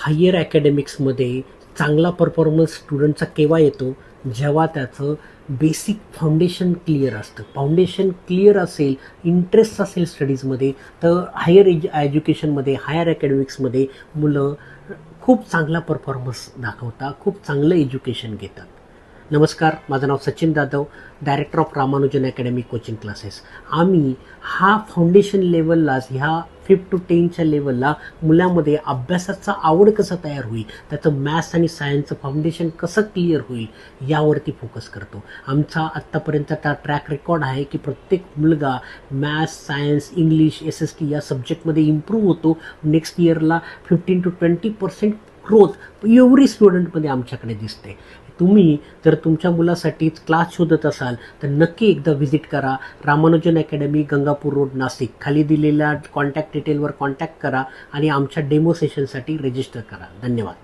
Higher ॲकॅडमिक्समध्ये चांगला performance स्टुडंटचा केव्हा येतो, जेव्हा त्याचं बेसिक फाउंडेशन क्लिअर असतं. फाउंडेशन क्लिअर असेल, इंटरेस्ट असेल स्टडीजमध्ये, तर हायर एज्युकेशनमध्ये, हायर ॲकॅडमिक्समध्ये मुलं खूप चांगला परफॉर्मन्स दाखवतात, खूप चांगलं एज्युकेशन घेतात. नमस्कार, माझं नाव Sachin Jadhav, director of Ramanujan academy coaching classes. आम्ही हा फाउंडेशन लेवललाच, ह्या 5th to 10च्या लेवलला मुलांमध्ये अभ्यासाचा आवड कसा तयार होईल, त्याचं मॅथ्स आणि सायन्सचं फाउंडेशन कसं क्लिअर होईल यावरती फोकस करतो. आमचा आत्तापर्यंतचा ट्रॅक रेकॉर्ड आहे की प्रत्येक मुलगा मॅथ्स, सायन्स, इंग्लिश, SST या सब्जेक्टमध्ये इम्प्रूव्ह होतो. नेक्स्ट इयरला 15 to 20% ग्रोथ एव्हरी स्टुडंटमध्ये आमच्याकडे दिसते. तुम्ही जर तुमच्या मुलासाठी क्लास शोधत असाल तर नक्की एकदा व्हिजिट करा. Ramanujan academy, Gangapur road, Nashik. खाली दिलेल्या कॉन्टॅक्ट डिटेलवर कॉन्टॅक्ट करा आणि आमच्या डेमो सेशनसाठी रजिस्टर करा. धन्यवाद.